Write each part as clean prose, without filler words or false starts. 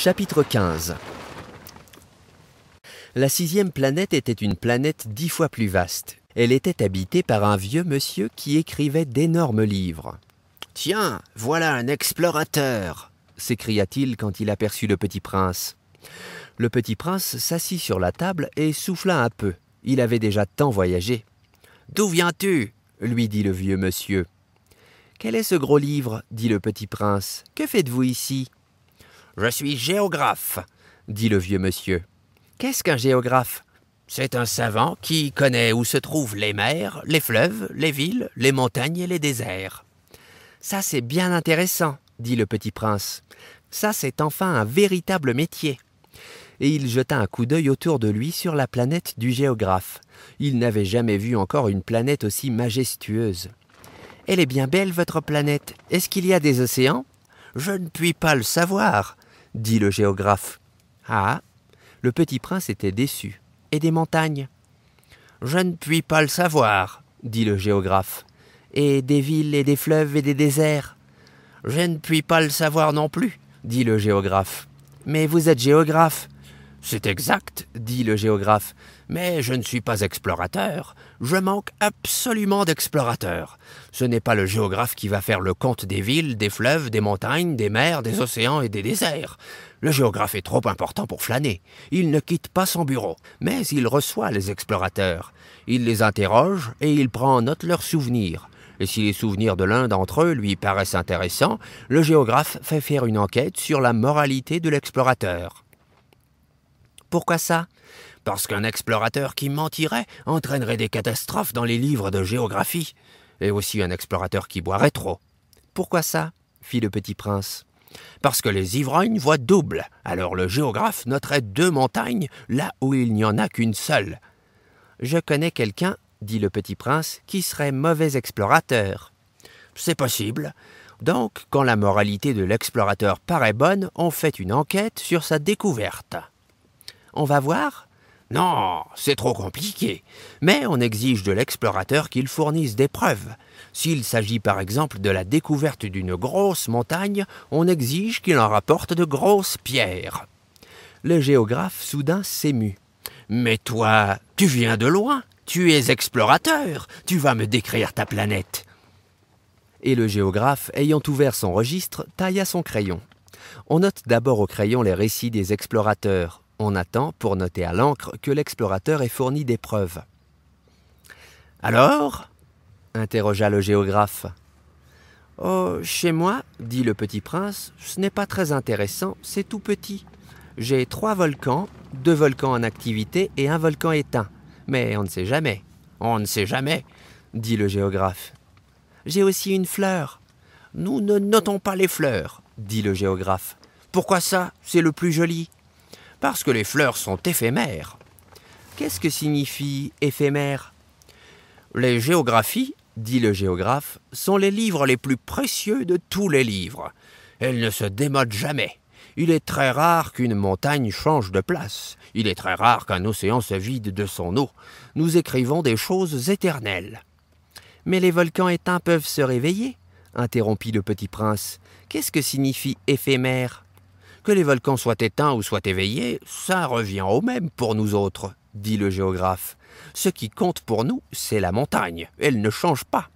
Chapitre 15. La 6e planète était une planète 10 fois plus vaste. Elle était habitée par un vieux monsieur qui écrivait d'énormes livres. « Tiens, voilà un explorateur !» s'écria-t-il quand il aperçut le petit prince. Le petit prince s'assit sur la table et souffla un peu. Il avait déjà tant voyagé. « D'où viens-tu » lui dit le vieux monsieur. « Quel est ce gros livre » dit le petit prince. « Que faites-vous ici ?»« Je suis géographe » dit le vieux monsieur. « Qu'est-ce qu'un géographe ?»« C'est un savant qui connaît où se trouvent les mers, les fleuves, les villes, les montagnes et les déserts. »« Ça, c'est bien intéressant » dit le petit prince. « Ça, c'est enfin un véritable métier. » Et il jeta un coup d'œil autour de lui sur la planète du géographe. Il n'avait jamais vu encore une planète aussi majestueuse. « Elle est bien belle, votre planète. Est-ce qu'il y a des océans ?»« Je ne puis pas le savoir, » dit le géographe. « Ah !» Le petit prince était déçu. « Et des montagnes ?»« Je ne puis pas le savoir, » dit le géographe. « Et des villes et des fleuves et des déserts ?»« Je ne puis pas le savoir non plus, » dit le géographe. « Mais vous êtes géographe. »« C'est exact, » dit le géographe, « mais je ne suis pas explorateur. Je manque absolument d'explorateurs. Ce n'est pas le géographe qui va faire le compte des villes, des fleuves, des montagnes, des mers, des océans et des déserts. Le géographe est trop important pour flâner. Il ne quitte pas son bureau, mais il reçoit les explorateurs. Il les interroge et il prend en note leurs souvenirs. Et si les souvenirs de l'un d'entre eux lui paraissent intéressants, le géographe fait faire une enquête sur la moralité de l'explorateur. Pourquoi ça ? Parce qu'un explorateur qui mentirait entraînerait des catastrophes dans les livres de géographie. Et aussi un explorateur qui boirait trop. Pourquoi ça ? Fit le petit prince. Parce que les ivrognes voient double. Alors le géographe noterait 2 montagnes là où il n'y en a qu'une seule. Je connais quelqu'un, dit le petit prince, qui serait mauvais explorateur. C'est possible. Donc, quand la moralité de l'explorateur paraît bonne, on fait une enquête sur sa découverte. On va voir ? Non, c'est trop compliqué. Mais on exige de l'explorateur qu'il fournisse des preuves. S'il s'agit par exemple de la découverte d'une grosse montagne, on exige qu'il en rapporte de grosses pierres. Le géographe soudain s'émut. « Mais toi, tu viens de loin, tu es explorateur, tu vas me décrire ta planète. » Et le géographe, ayant ouvert son registre, tailla son crayon. On note d'abord au crayon les récits des explorateurs. On attend, pour noter à l'encre, que l'explorateur ait fourni des preuves. « Alors ?» interrogea le géographe. « Oh, chez moi, dit le petit prince, ce n'est pas très intéressant, c'est tout petit. J'ai 3 volcans, 2 volcans en activité et un volcan éteint. Mais on ne sait jamais. »« On ne sait jamais, » dit le géographe. « J'ai aussi une fleur. »« Nous ne notons pas les fleurs, » dit le géographe. « Pourquoi ça? C'est le plus joli. » Parce que les fleurs sont éphémères. Qu'est-ce que signifie éphémère? Les géographies, dit le géographe, sont les livres les plus précieux de tous les livres. Elles ne se démodent jamais. Il est très rare qu'une montagne change de place. Il est très rare qu'un océan se vide de son eau. Nous écrivons des choses éternelles. Mais les volcans éteints peuvent se réveiller, interrompit le petit prince. Qu'est-ce que signifie éphémère? Que les volcans soient éteints ou soient éveillés, ça revient au même pour nous autres, dit le géographe. Ce qui compte pour nous, c'est la montagne. Elle ne change pas.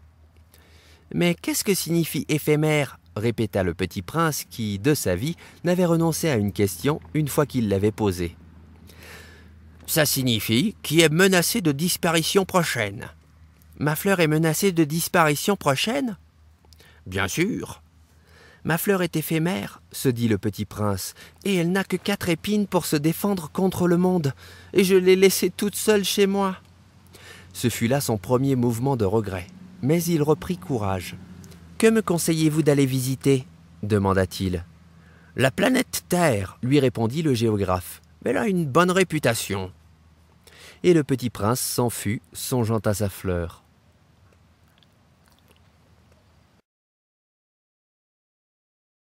Mais qu'est-ce que signifie éphémère? Répéta le petit prince qui, de sa vie, n'avait renoncé à une question une fois qu'il l'avait posée. Ça signifie qui est menacé de disparition prochaine. Ma fleur est menacée de disparition prochaine? Bien sûr. Ma fleur est éphémère, se dit le petit prince, et elle n'a que 4 épines pour se défendre contre le monde, et je l'ai laissée toute seule chez moi. Ce fut là son premier mouvement de regret, mais il reprit courage. Que me conseillez-vous d'aller visiter? demanda-t-il. La planète Terre, lui répondit le géographe. Elle a une bonne réputation. Et le petit prince s'en fut, songeant à sa fleur.